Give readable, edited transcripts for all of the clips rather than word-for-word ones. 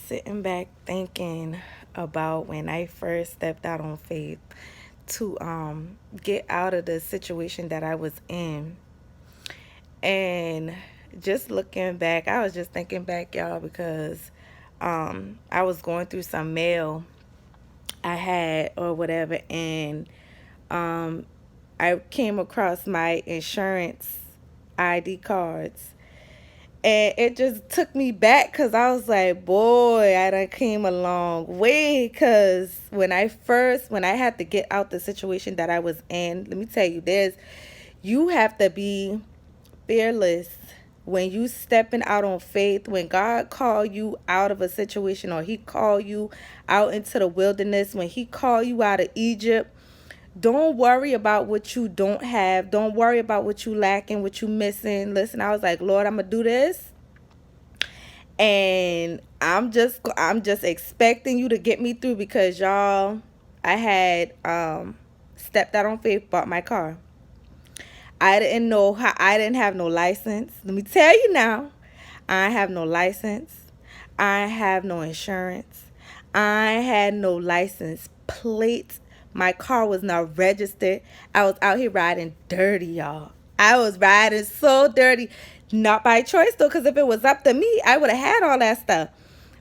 sitting back thinking about when I first stepped out on faith to get out of the situation that I was in. And just looking back, I was just thinking back, y'all, because I was going through some mail I had or whatever, and um, I came across my insurance ID cards. And it just took me back because I was like, boy, I done came a long way. Because when I had to get out the situation that I was in, let me tell you, you have to be fearless when you stepping out on faith. When God call you out of a situation, or he call you out into the wilderness, when he call you out of Egypt, don't worry about what you don't have. Don't worry about what you lacking, what you missing. Listen, I was like, Lord, I'm gonna do this, and I'm just expecting you to get me through, because y'all, I had stepped out on faith, bought my car. I didn't know how. I didn't have no license. Let me tell you now, I have no license. I have no insurance. I had no license plate. My car was not registered. I was out here riding dirty, y'all. I was riding so dirty. Not by choice, though, because if it was up to me, I would have had all that stuff.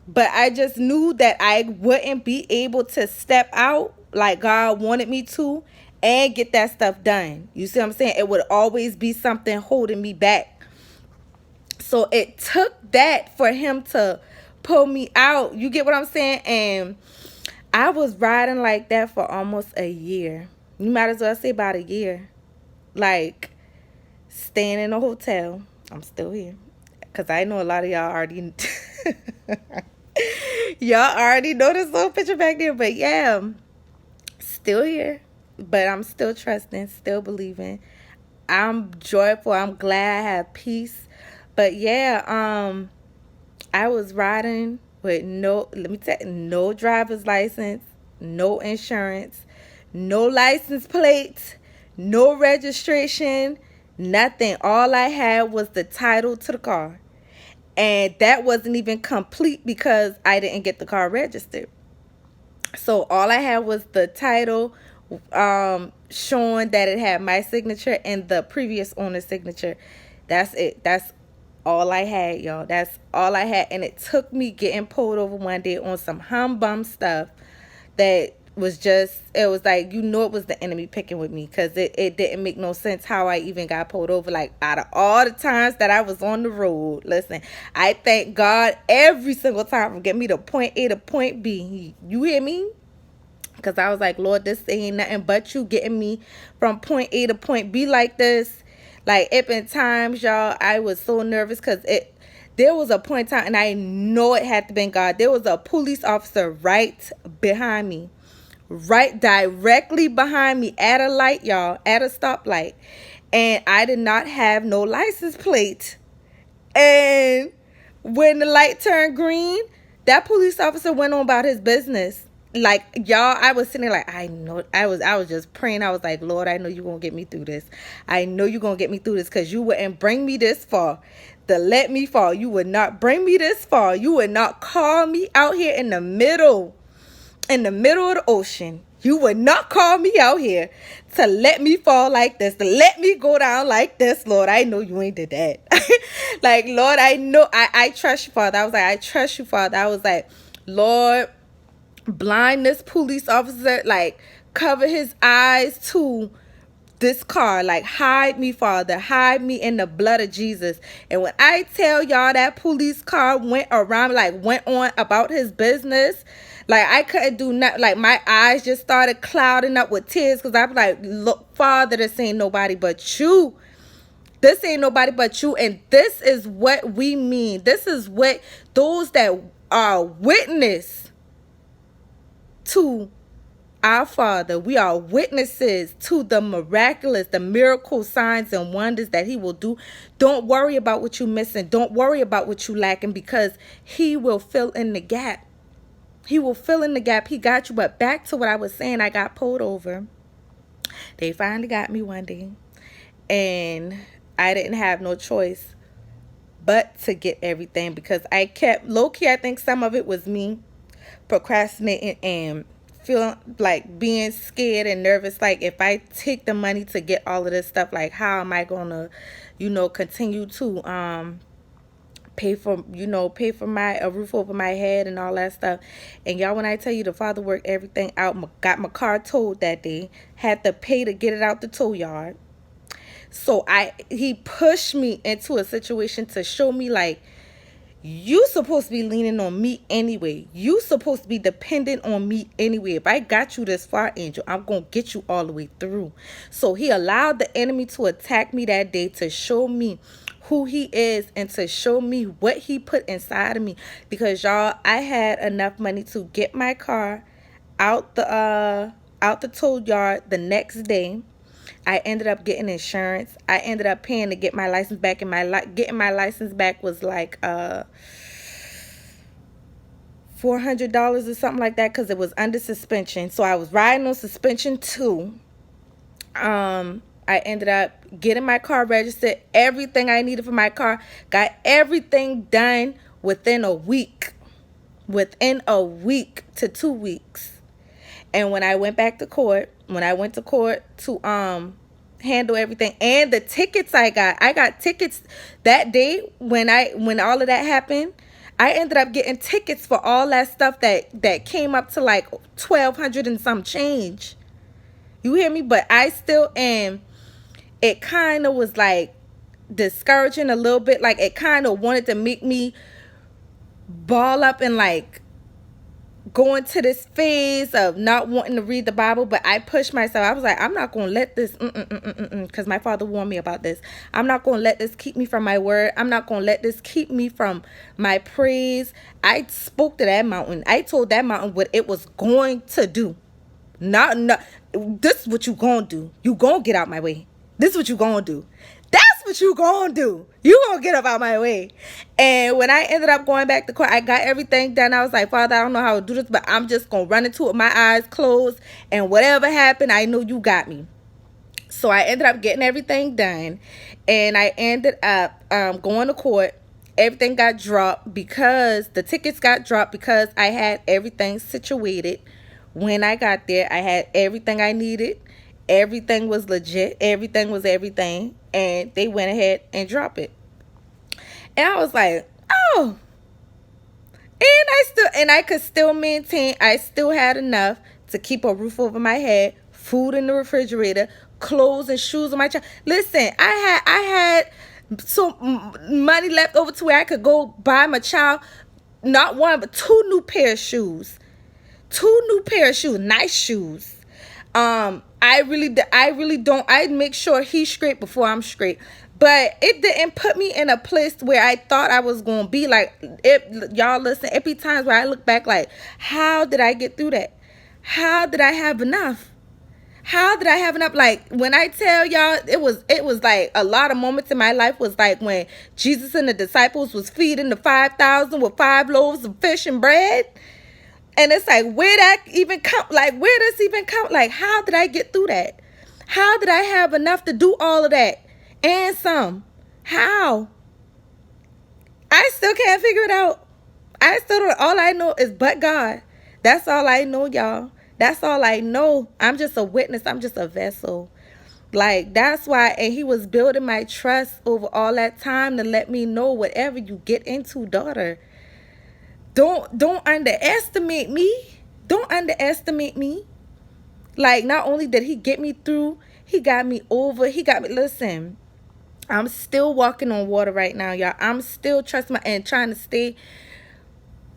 But I just knew that I wouldn't be able to step out like God wanted me to and get that stuff done. You see what I'm saying? It would always be something holding me back. So it took that for him to pull me out. You get what I'm saying? And I was riding like that for almost a year. You might as well say about a year. Like, staying in a hotel. I'm still here. Because I know a lot of y'all already... y'all already know this little picture back there. But yeah, still here. But I'm still trusting, still believing. I'm joyful. I'm glad I have peace. But yeah, I was riding with let me tell you, no driver's license, no insurance, no license plate, no registration, nothing. All I had was the title to the car. And that wasn't even complete because I didn't get the car registered. So all I had was the title, showing that it had my signature and the previous owner's signature. That's it. That's all I had, y'all. That's all I had. And it took me getting pulled over one day on some humbum stuff that was just, it was like, it was the enemy picking with me, because it didn't make no sense how I even got pulled over. Like, out of all the times that I was on the road, listen, I thank God every single time for getting me to point A to point B. You hear me? Because I was like, Lord, this ain't nothing but you getting me from point A to point B like this. Like, it been times, y'all, I was so nervous because there was a point in time, and I know it had to been God. There was a police officer right behind me, right directly behind me at a light, y'all, at a stoplight. And I did not have no license plate. And when the light turned green, that police officer went on about his business. Like, y'all, I was sitting there like, I know, I was just praying. I was like, Lord, I know you're going to get me through this. I know you're going to get me through this, because you wouldn't bring me this far to let me fall. You would not bring me this far. You would not call me out here in the middle of the ocean. You would not call me out here to let me fall like this, to let me go down like this. Lord, I know you ain't did that. Like, Lord, I know, I trust you, Father. I was like, I trust you, Father. I was like, Lord, blind this police officer, like, cover his eyes to this car. Like, hide me, Father. Hide me in the blood of Jesus. And when I tell y'all, that police car went around, like, went on about his business, like, I couldn't do nothing. Like, my eyes just started clouding up with tears, because I was like, look, Father, this ain't nobody but you. This ain't nobody but you. And this is what we mean. This is what those that are witness to our Father, we are witnesses to the miraculous, the miracle signs and wonders that he will do. Don't worry about what you're missing. Don't worry about what you're lacking, because he will fill in the gap. He will fill in the gap. He got you. But back to what I was saying, I got pulled over. They finally got me one day, and I didn't have no choice but to get everything, because I kept low key. I think some of it was me procrastinating and feeling like being scared and nervous. Like, if I take the money to get all of this stuff, like, how am I gonna, continue to pay for my a roof over my head and all that stuff. And y'all, when I tell you, the Father worked everything out. Got my car towed that day, had to pay to get it out the tow yard. So he pushed me into a situation to show me, like, you supposed to be leaning on me anyway. You supposed to be dependent on me anyway. If I got you this far, Angel, I'm going to get you all the way through. So he allowed the enemy to attack me that day to show me who he is and to show me what he put inside of me. Because, y'all, I had enough money to get my car out the tow yard the next day. I ended up getting insurance. I ended up paying to get my license back, and getting my license back was like $400 or something like that, because it was under suspension. So I was riding on suspension too. I ended up getting my car registered, everything I needed for my car, got everything done within a week to 2 weeks. And when I went to court to handle everything, and the tickets I got tickets that day when all of that happened. I ended up getting tickets for all that stuff that came up to like 1,200 and some change. You hear me? But I still am. It kind of was like discouraging a little bit. Like, it kind of wanted to make me ball up and like going to this phase of not wanting to read the Bible. But I pushed myself. I was like, I'm not going to let this, because my father warned me about this. I'm not going to let this keep me from my word. I'm not going to let this keep me from my praise. I spoke to that mountain. I told that mountain what it was going to do. Not, this is what you going to do. You going to get out my way. This is what you going to do. That's what you going to do. You going to get up out my way. And when I ended up going back to court, I got everything done. I was like, Father, I don't know how to do this, but I'm just going to run into it with my eyes closed. And whatever happened, I know you got me. So I ended up getting everything done. And I ended up going to court. Everything got dropped because the tickets got dropped because I had everything situated. When I got there, I had everything I needed. Everything was legit. Everything was everything. And they went ahead and dropped it. And I was like, oh. And I could still maintain. I still had enough to keep a roof over my head, food in the refrigerator, clothes and shoes on my child. Listen, I had so money left over to where I could go buy my child not one but two new pair of shoes. Nice shoes. I really don't. I make sure he's straight before I'm straight. But it didn't put me in a place where I thought I was going to be. Like, y'all listen, it be times where I look back like, how did I get through that? How did I have enough? How did I have enough? Like, when I tell y'all, it was like a lot of moments in my life was like when Jesus and the disciples was feeding the 5,000 with 5 loaves of fish and bread. And it's like, where that even come? Like, where does even come? Like, how did I get through that? How did I have enough to do all of that and some? How? I still can't figure it out. I still don't. All I know is but God. That's all I know, y'all. That's all I know. I'm just a witness. I'm just a vessel. Like, that's why. And he was building my trust over all that time to let me know, whatever you get into, daughter, Don't underestimate me. Don't underestimate me. Like, not only did he get me through, he got me over. Listen, I'm still walking on water right now, y'all. I'm still trusting and trying to stay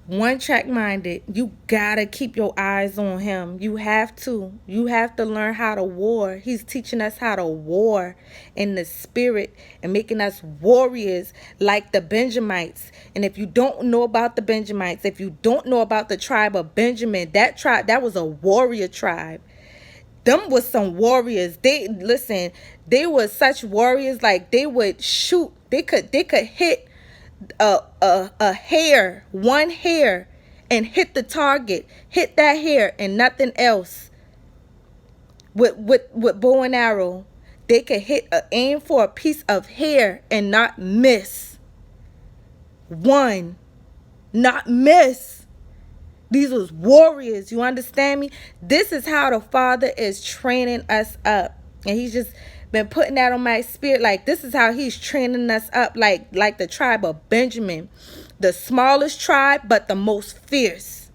one track minded. You gotta keep your eyes on him. You have to learn how to war. He's teaching us how to war in the spirit and making us warriors like the Benjamites. And if you don't know about the Benjamites, if you don't know about the tribe of Benjamin, that was a warrior tribe. Them was some warriors. They were such warriors. Like, they would shoot. They could hit a hair, one hair, and hit the target, hit that hair and nothing else. With bow and arrow, they could aim for a piece of hair and not miss. won, not miss. These was warriors. You understand me? This is how the Father is training us up. And he's just been putting that on my spirit. Like, this is how he's training us up. Like the tribe of Benjamin. The smallest tribe, but the most fierce.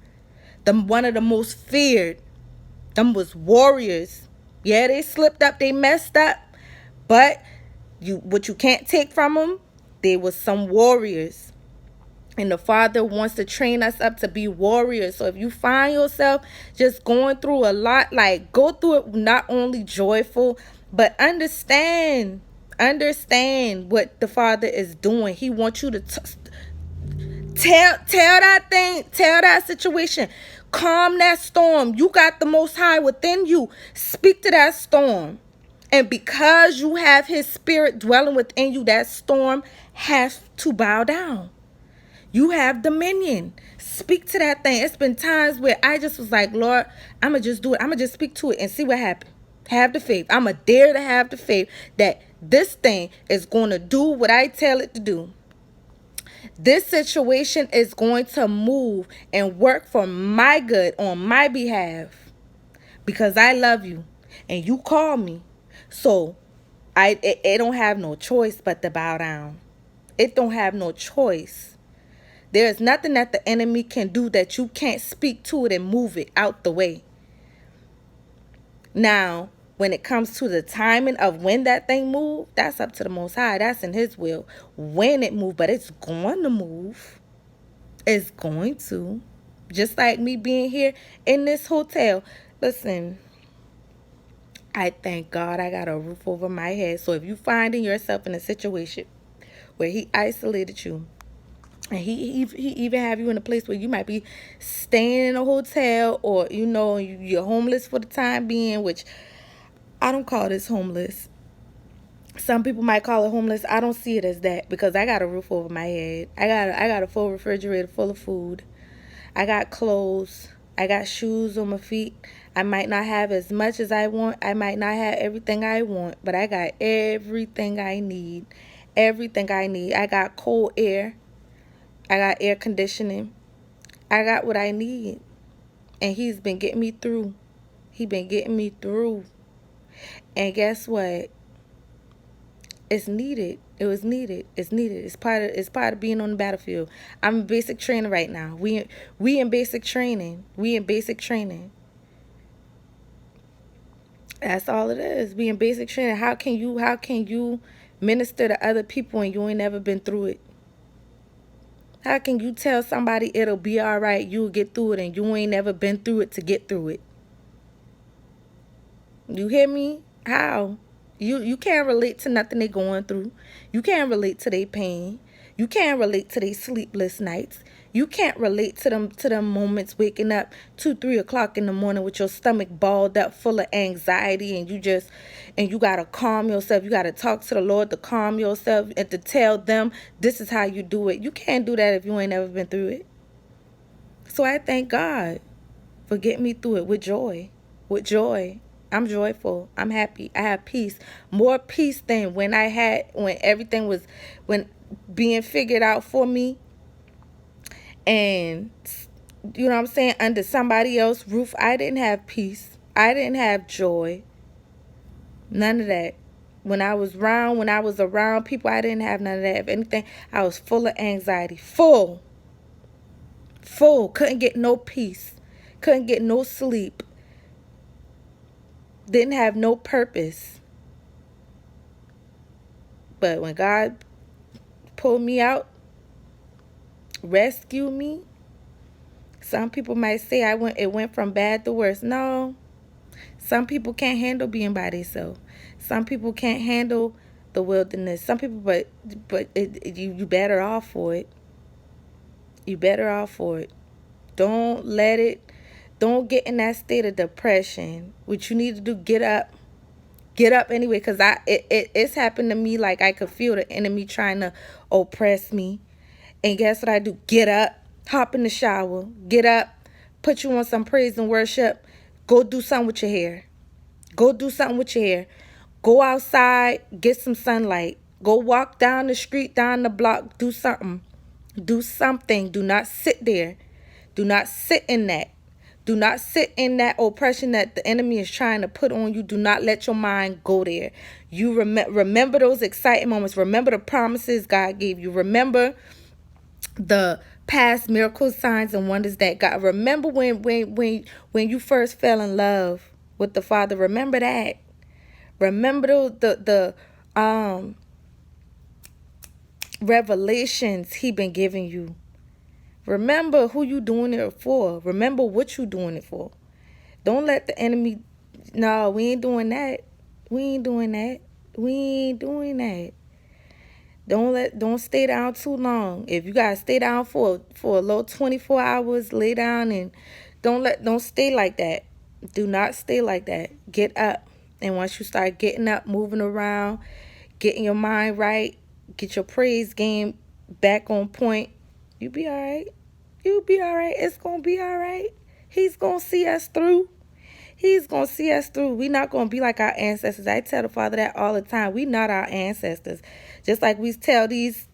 One of the most feared. Them was warriors. Yeah, they slipped up. They messed up. But what you can't take from them, they was some warriors. And the Father wants to train us up to be warriors. So if you find yourself just going through a lot, like, go through it not only joyful, but understand what the Father is doing. He wants you to tell that situation, calm that storm. You got the Most High within you. Speak to that storm. And because you have his spirit dwelling within you, that storm has to bow down. You have dominion. Speak to that thing. It's been times where I just was like, Lord, I'm going to just do it. I'm going to just speak to it and see what happens. Have the faith. I'm going to dare to have the faith that this thing is going to do what I tell it to do. This situation is going to move and work for my good on my behalf because I love you and you call me. So it don't have no choice but to bow down. It don't have no choice. There is nothing that the enemy can do that you can't speak to it and move it out the way. Now, when it comes to the timing of when that thing moves, that's up to the Most High. That's in his will. When it moves, but it's going to move. It's going to. Just like me being here in this hotel. Listen, I thank God I got a roof over my head. So if you finding yourself in a situation where he isolated you, and he even have you in a place where you might be staying in a hotel, or, you know, you're homeless for the time being, which I don't call this homeless. Some people might call it homeless. I don't see it as that because I got a roof over my head. I got a full refrigerator full of food. I got clothes. I got shoes on my feet. I might not have as much as I want. I might not have everything I want, but I got everything I need. Everything I need. I got cold air. I got air conditioning. I got what I need. And he's been getting me through. He's been getting me through. And guess what? It's needed. It was needed. It's needed. It's part of being on the battlefield. I'm in basic training right now. We in basic training. We in basic training. That's all it is. We in basic training. How can you minister to other people when you ain't never been through it? How can you tell somebody it'll be all right, you'll get through it, and you ain't never been through it to get through it? You hear me? How? You can't relate to nothing they going through. You can't relate to their pain. You can't relate to their sleepless nights. You can't relate to them moments waking up 2-3 o'clock in the morning with your stomach balled up full of anxiety, and you gotta calm yourself. You gotta talk to the Lord to calm yourself and to tell them this is how you do it. You can't do that if you ain't never been through it. So I thank God for getting me through it with joy. With joy. I'm joyful. I'm happy. I have peace. More peace than when everything was being figured out for me. And, you know what I'm saying, under somebody else's roof, I didn't have peace. I didn't have joy. None of that. When I was around people, I didn't have none of that. If anything, I was full of anxiety. Full. Couldn't get no peace. Couldn't get no sleep. Didn't have no purpose. But when God pulled me out, rescued me, some people might say it went from bad to worse. No. Some people can't handle being by themselves. Some people can't handle the wilderness. Some people, but you better off for it. You better off for it. Don't get in that state of depression. What you need to do, get up. Get up anyway, because it's happened to me. Like, I could feel the enemy trying to oppress me. And guess what I do? Get up, hop in the shower, get up, put you on some praise and worship. Go do something with your hair. Go do something with your hair. Go outside, get some sunlight. Go walk down the street, down the block, do something. Do something. Do not sit there. Do not sit in that. Do not sit in that oppression that the enemy is trying to put on you. Do not let your mind go there. You remember those exciting moments. Remember the promises God gave you. Remember the past miracles, signs, and wonders that God. Remember when you first fell in love with the Father. Remember that. Remember the revelations He been giving you. Remember who you doing it for. Remember what you doing it for. Don't let the enemy. No, we ain't doing that. We ain't doing that. We ain't doing that. Don't stay down too long. If you gotta stay down for a little 24 hours, lay down and don't stay like that. Do not stay like that. Get up. And once you start getting up, moving around, getting your mind right, get your praise game back on point, you be all right. You'll be all right. It's gonna be all right. He's gonna see us through. He's gonna see us through. We not gonna be like our ancestors. I tell the Father that all the time. We not our ancestors. Just like we tell these,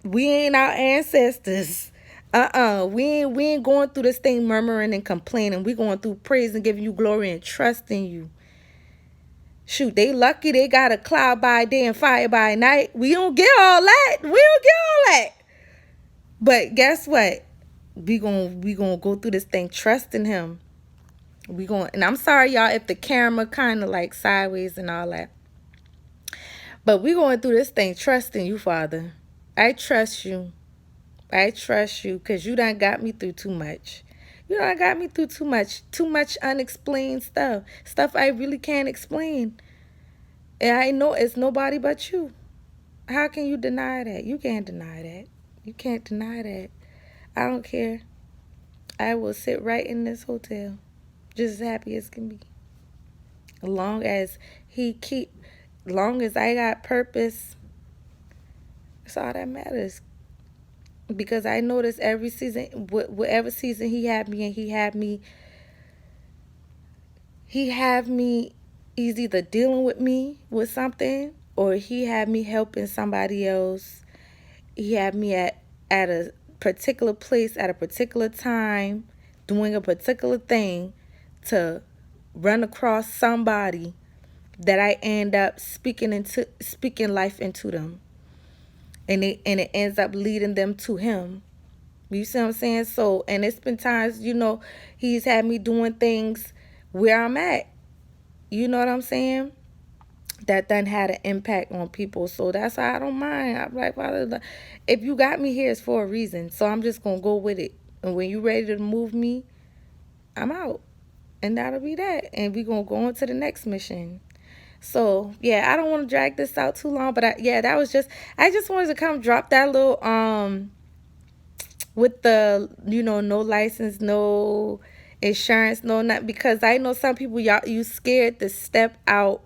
we ain't our ancestors. We ain't going through this thing murmuring and complaining. We going through praise and giving you glory and trusting you. Shoot, they lucky they got a cloud by day and fire by night. We don't get all that. We don't get all that. But guess what? We gonna go through this thing trusting Him. And I'm sorry, y'all, if the camera kind of like sideways and all that. But we going through this thing trusting you, Father. I trust you. I trust you because you done got me through too much. You done got me through too much. Too much unexplained stuff. Stuff I really can't explain. And I know it's nobody but you. How can you deny that? You can't deny that. You can't deny that. I don't care. I will sit right in this hotel, just as happy as can be. Long as long as I got purpose, that's all that matters. Because I notice every season, whatever season He had me in, He had me, He's either dealing with me with something or He had me helping somebody else. He had me at a particular place at a particular time doing a particular thing to run across somebody that I end up speaking life into them. And it ends up leading them to Him. You see what I'm saying? So, and it's been times, He's had me doing things where I'm at. You know what I'm saying? That done had an impact on people. So that's why I don't mind. I'm like, Father, if you got me here, it's for a reason. So I'm just going to go with it. And when you ready to move me, I'm out. And that'll be that. And we going to go on to the next mission. So, yeah, I don't want to drag this out too long. But, I just wanted to come drop that little, with the, no license, no insurance, no not. Because I know some people, you scared to step out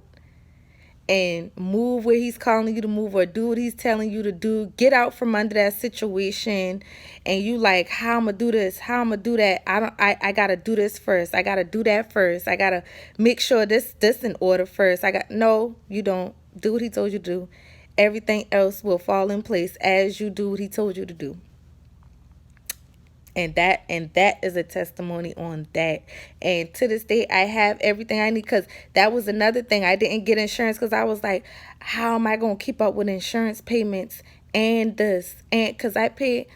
and move where He's calling you to move or do what He's telling you to do. Get out from under that situation. And you like, how I'm going to do this? How I'm going to do that? I got to do this first. I got to do that first. I got to make sure this in order first. No, you don't. Do what He told you to do. Everything else will fall in place as you do what He told you to do. And that is a testimony on that. And to this day, I have everything I need, because that was another thing. I didn't get insurance because I was like, how am I going to keep up with insurance payments and this? And because I pay,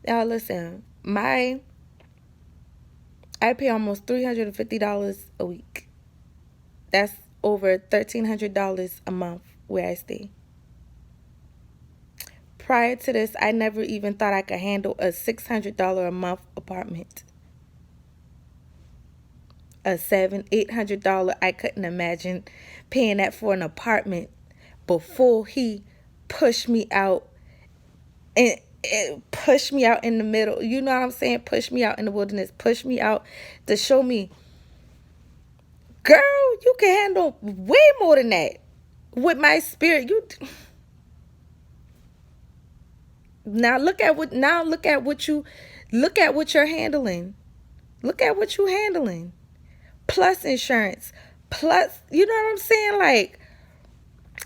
y'all listen, I pay almost $350 a week. That's over $1,300 a month where I stay. Prior to this, I never even thought I could handle a $600 a month apartment. A $700-800, I couldn't imagine paying that for an apartment before He pushed me out and pushed me out in the middle. You know what I'm saying? Push me out in the wilderness. Push me out to show me, girl, you can handle way more than that. With my spirit, Now look at what you're handling. Look at what you're handling. Plus insurance. Plus, you know what I'm saying? Like,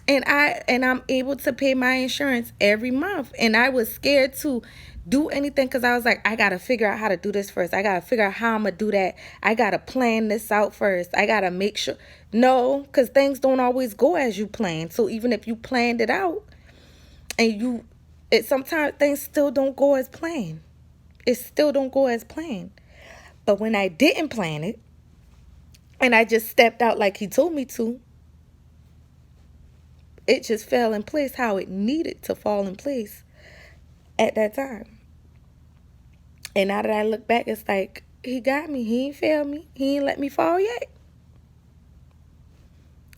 And I'm able to pay my insurance every month. And I was scared to do anything because I was like, I gotta figure out how to do this first. I gotta figure out how I'm gonna do that. I gotta plan this out first. I gotta make sure. No, because things don't always go as you planned. So even if you planned it out and sometimes things still don't go as planned. It still don't go as planned. But when I didn't plan it and I just stepped out like he told me to, it just fell in place how it needed to fall in place at that time. And now that I look back, it's like, he got me. He ain't failed me. He ain't let me fall yet.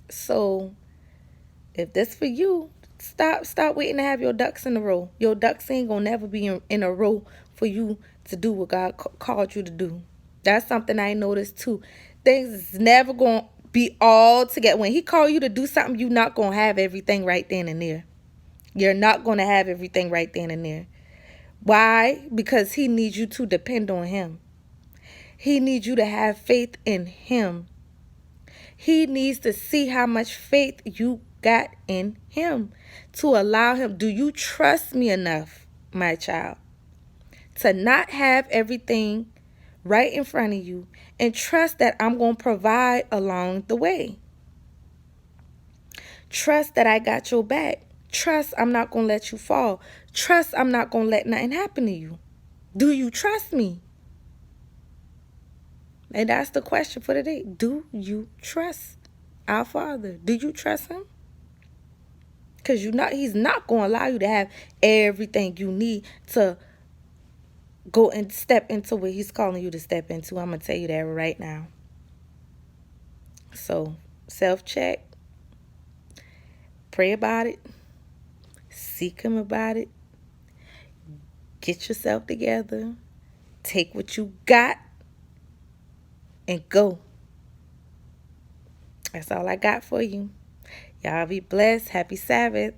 So if this for you, stop waiting to have your ducks in a row. Your ducks ain't gonna never be in a row for you to do what God called you to do. That's something I noticed too. Things is never gonna be all together. When he called you to do something, you're not gonna have everything right then and there. You're not gonna have everything right then and there. Why? Because he needs you to depend on him. He needs you to have faith in him. He needs to see how much faith you got in him to allow him. Do you trust me enough, my child, to not have everything right in front of you and trust that I'm going to provide along the way? Trust that I got your back. Trust I'm not going to let you fall. Trust I'm not going to let nothing happen to you. Do you trust me? And that's the question for today. Do you trust our Father? Do you trust him? Because he's not going to allow you to have everything you need to go and step into what he's calling you to step into. I'm going to tell you that right now. So, self-check. Pray about it. Seek him about it. Get yourself together. Take what you got and go. That's all I got for you. Y'all be blessed. Happy Sabbath.